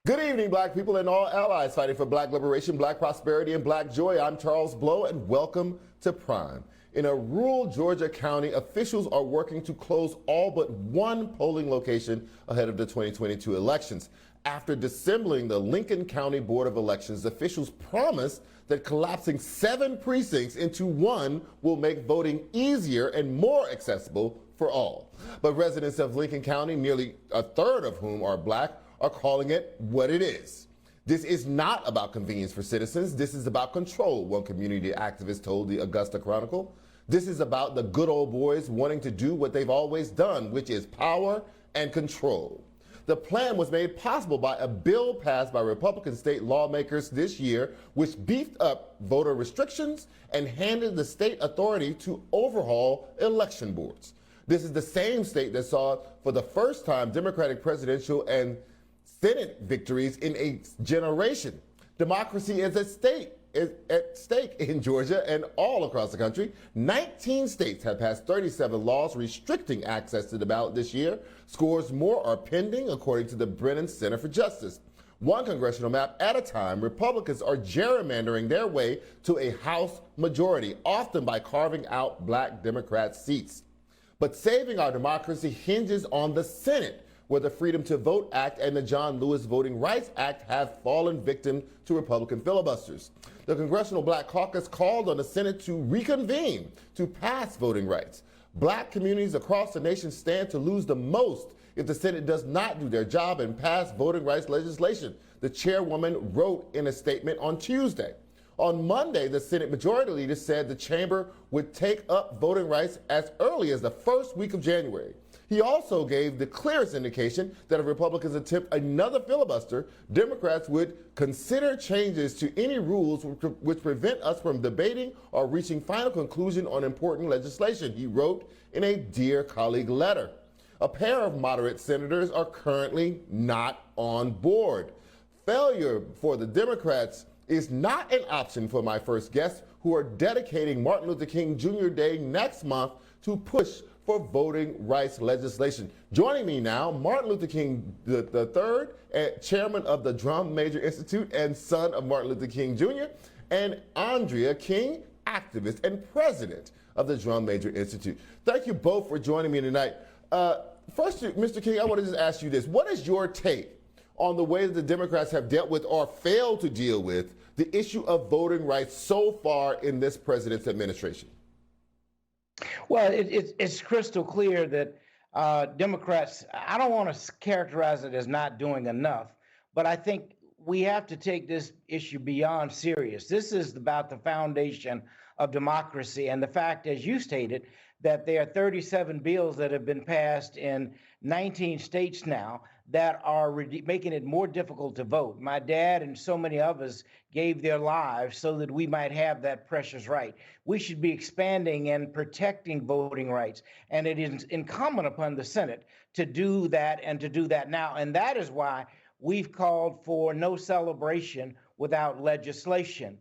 Good evening, Black people and all allies fighting for Black liberation, Black prosperity, and Black joy. I'm Charles Blow, and welcome to Prime. In a rural Georgia county, officials are working to close all but one polling location ahead of the 2022 elections. After dissembling the Lincoln County Board of Elections, officials promised that collapsing 7 precincts into one will make voting easier and more accessible for all. But residents of Lincoln County, nearly a third of whom are Black, are calling it what it is. This is not about convenience for citizens. This is about control, one community activist told the Augusta Chronicle. This is about the good old boys wanting to do what they've always done, which is power and control. The plan was made possible by a bill passed by Republican state lawmakers this year, which beefed up voter restrictions and handed the state authority to overhaul election boards. This is the same state that saw, for the first time, Democratic presidential and Senate victories in a generation. Democracy is at stake in Georgia and all across the country. 19 states have passed 37 laws restricting access to the ballot this year. Scores more are pending, according to the Brennan Center for Justice. One congressional map at a time, Republicans are gerrymandering their way to a House majority, often by carving out Black Democrat seats. But saving our democracy hinges on the Senate, where the Freedom to Vote Act and the John Lewis Voting Rights Act have fallen victim to Republican filibusters. The Congressional Black Caucus called on the Senate to reconvene to pass voting rights. Black communities across the nation stand to lose the most if the Senate does not do their job and pass voting rights legislation, the chairwoman wrote in a statement on Tuesday. On Monday, the Senate Majority Leader said the chamber would take up voting rights as early as the first week of January. He also gave the clearest indication that if Republicans attempt another filibuster, Democrats would consider changes to any rules which prevent us from debating or reaching final conclusion on important legislation, he wrote in a Dear Colleague letter. A pair of moderate senators are currently not on board. Failure for the Democrats is not an option for my first guests, who are dedicating Martin Luther King Jr. Day next month to push for voting rights legislation. Joining me now, Martin Luther King III, chairman of the Drum Major Institute and son of Martin Luther King Jr., and Arndrea King, activist and president of the Drum Major Institute. Thank you both for joining me tonight. First, Mr. King, I want to just ask you this. What is your take on the way that the Democrats have dealt with or failed to deal with the issue of voting rights so far in this president's administration? Well, it's crystal clear that Democrats, I don't want to characterize it as not doing enough, but I think we have to take this issue beyond serious. This is about the foundation of democracy and the fact, as you stated, that there are 37 bills that have been passed in 19 states now that are making it more difficult to vote. My dad and so many others gave their lives so that we might have that precious right. We should be expanding and protecting voting rights. And it is incumbent upon the Senate to do that and to do that now. And that is why we've called for no celebration without legislation,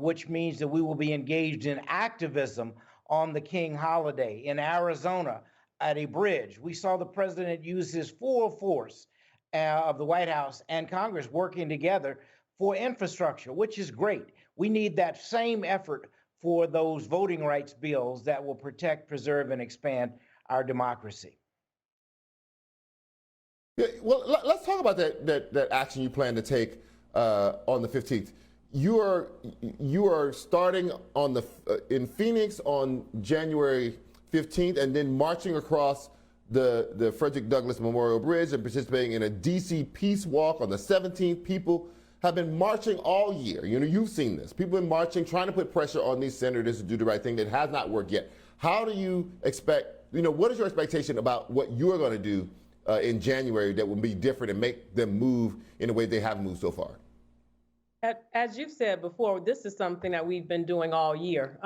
which means that we will be engaged in activism on the King holiday. In Arizona, at a bridge, we saw the president use his full force of the White House and Congress working together for infrastructure, which is great. We need that same effort for those voting rights bills that will protect, preserve, and expand our democracy. Yeah, well, let's talk about that action you plan to take on the 15th. You are starting on in Phoenix on January 15th, and then marching across the Frederick Douglass Memorial Bridge and participating in a DC Peace Walk on the 17th. People have been marching all year. You know, you've seen this. People have been marching, trying to put pressure on these senators to do the right thing. That has not worked yet. How do you expect, what is your expectation about what you are going to do in January that will be different and make them move in a way they haven't moved so far? As you've said before, this is something that we've been doing all year.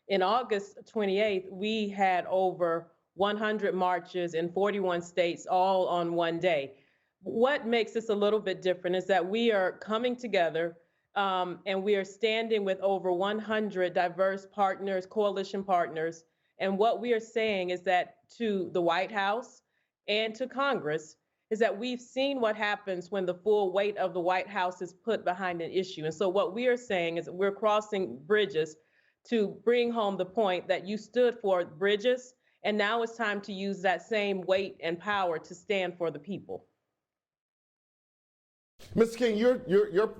In August 28th, we had over 100 marches in 41 states, all on one day. What makes this a little bit different is that we are coming together and we are standing with over 100 diverse partners, coalition partners. And what we are saying is that to the White House and to Congress is that we've seen what happens when the full weight of the White House is put behind an issue. And so what we are saying is that we're crossing bridges to bring home the point that you stood for bridges, and now it's time to use that same weight and power to stand for the people. Mr. King, you're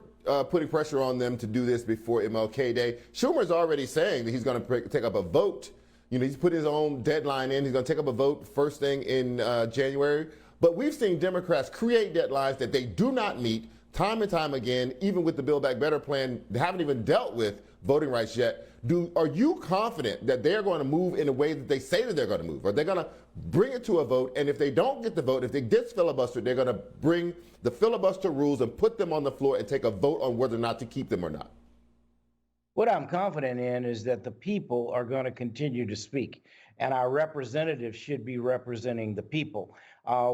putting pressure on them to do this before MLK Day. Schumer's already saying that he's going to take up a vote. You know, he's put his own deadline in. He's going to take up a vote first thing in January. But we've seen Democrats create deadlines that they do not meet time and time again, even with the Build Back Better plan. They haven't even dealt with voting rights yet. Are you confident that they're going to move in a way that they say that they're going to move? Are they going to bring it to a vote? And if they don't get the vote, if they get filibustered, they're going to bring the filibuster rules and put them on the floor and take a vote on whether or not to keep them or not? What I'm confident in is that the people are going to continue to speak, and our representatives should be representing the people.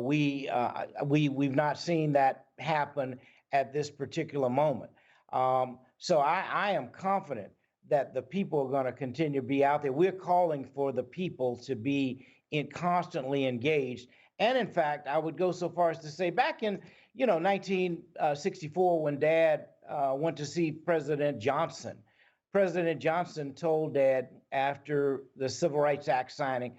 We've not seen that happen at this particular moment. So I am confident that the people are going to continue to be out there. We're calling for the people to be constantly engaged. And in fact, I would go so far as to say back in 1964, when Dad went to see President Johnson told Dad after the Civil Rights Act signing,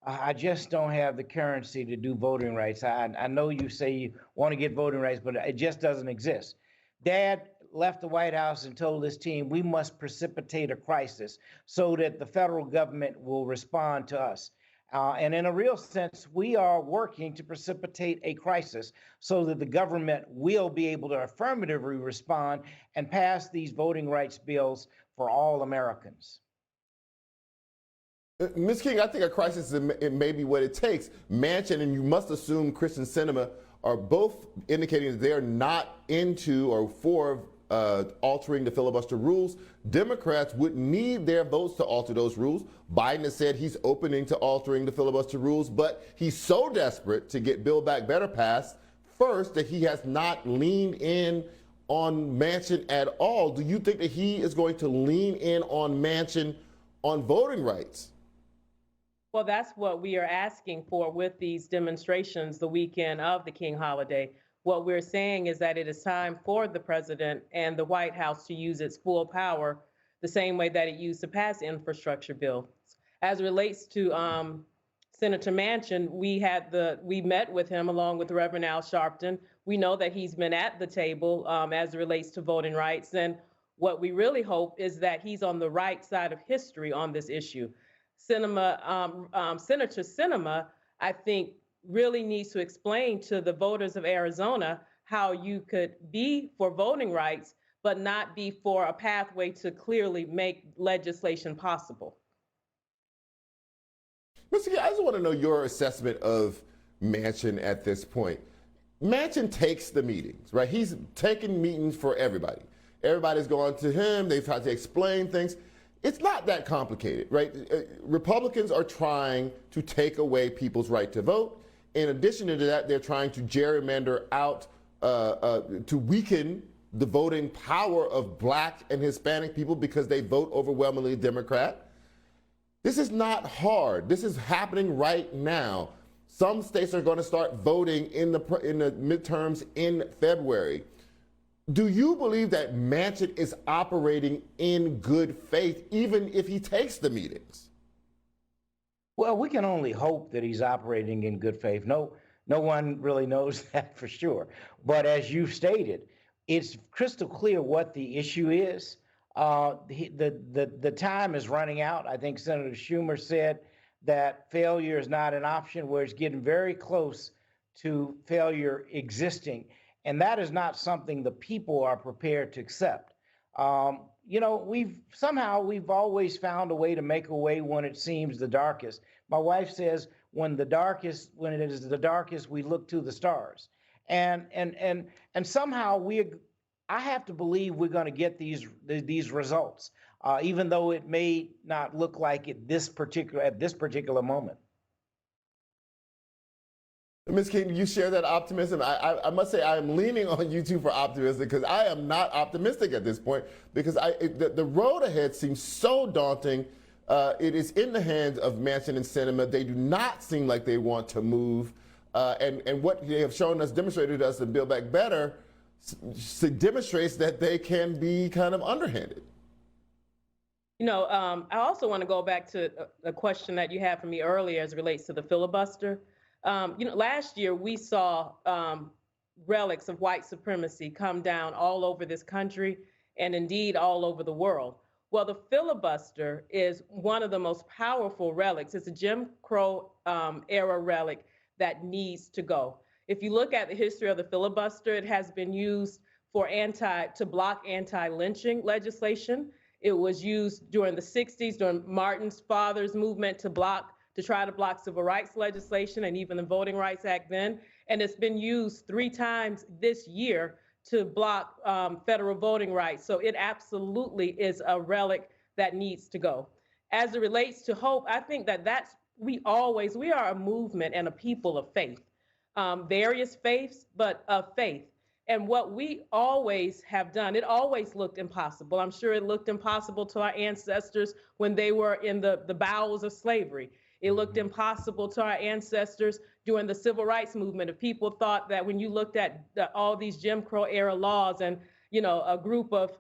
I just don't have the currency to do voting rights. I know you say you want to get voting rights, but it just doesn't exist. Dad left the White House and told his team, we must precipitate a crisis so that the federal government will respond to us. And in a real sense, we are working to precipitate a crisis so that the government will be able to affirmatively respond and pass these voting rights bills for all Americans. Ms. King, I think a crisis it may be what it takes. Manchin and you must assume Kristen Sinema are both indicating that they're not into or for altering the filibuster rules. Democrats would need their votes to alter those rules. Biden has said he's opening to altering the filibuster rules, but he's so desperate to get Build Back Better passed first that he has not leaned in on Manchin at all. Do you think that he is going to lean in on Manchin on voting rights? Well, that's what we are asking for with these demonstrations the weekend of the King holiday. What we're saying is that it is time for the president and the White House to use its full power the same way that it used to pass infrastructure bills. As it relates to Senator Manchin, we met with him along with Reverend Al Sharpton. We know that he's been at the table as it relates to voting rights. And what we really hope is that he's on the right side of history on this issue. Senator Sinema, I think, really needs to explain to the voters of Arizona how you could be for voting rights, but not be for a pathway to clearly make legislation possible. Mr. King, I just want to know your assessment of Manchin at this point. Manchin takes the meetings, right? He's taking meetings for everybody. Everybody's going to him. They've tried to explain things. It's not that complicated, right? Republicans are trying to take away people's right to vote. In addition to that, they're trying to gerrymander out to weaken the voting power of Black and Hispanic people because they vote overwhelmingly Democrat. This is not hard. This is happening right now. Some states are going to start voting in the midterms in February. Do you believe that Manchin is operating in good faith, even if he takes the meetings? Well, we can only hope that he's operating in good faith. No one really knows that for sure. But as you've stated, it's crystal clear what the issue is. The time is running out. I think Senator Schumer said that failure is not an option, where it's getting very close to failure existing. And that is not something the people are prepared to accept. We've always found a way to make a way when it seems the darkest. My wife says, when it is the darkest, we look to the stars. And somehow I have to believe we're going to get these results, even though it may not look like it at this particular moment. Ms. King, you share that optimism? I must say I am leaning on you two for optimism, because I am not optimistic at this point, because the road ahead seems so daunting. It is in the hands of Manchin and Sinema. They do not seem like they want to move. And what they have shown us, demonstrated to us in Build Back Better, demonstrates that they can be kind of underhanded. You know, I also want to go back to a question that you had for me earlier as it relates to the filibuster. You know, last year we saw relics of white supremacy come down all over this country and indeed all over the world. Well, the filibuster is one of the most powerful relics. It's a Jim Crow era relic that needs to go. If you look at the history of the filibuster, it has been used for to block anti-lynching legislation. It was used during the 60s, during Martin's father's movement to try to block civil rights legislation and even the Voting Rights Act then. And it's been used 3 times this year to block federal voting rights. So it absolutely is a relic that needs to go. As it relates to hope, I think that we are a movement and a people of faith, various faiths, but of faith. And what we always have done, it always looked impossible. I'm sure it looked impossible to our ancestors when they were in the bowels of slavery. It looked impossible to our ancestors during the civil rights movement. If people thought that when you looked at all these Jim Crow era laws and, you know, a group of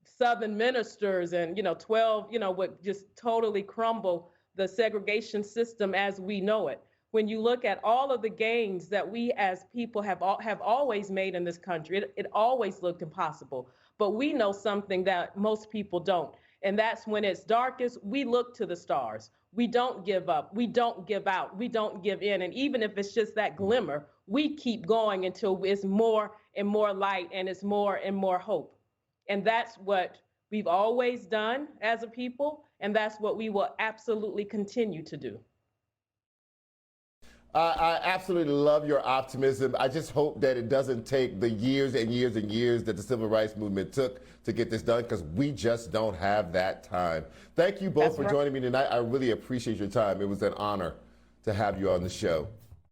Southern ministers and, 12, would just totally crumble the segregation system as we know it. When you look at all of the gains that we as people have always made in this country, it always looked impossible. But we know something that most people don't. And that's when it's darkest, we look to the stars. We don't give up. We don't give out. We don't give in. And even if it's just that glimmer, we keep going until it's more and more light and it's more and more hope. And that's what we've always done as a people. And that's what we will absolutely continue to do. I absolutely love your optimism. I just hope that it doesn't take the years and years and years that the civil rights movement took to get this done, because we just don't have that time. Thank you both for joining me tonight. I really appreciate your time. It was an honor to have you on the show.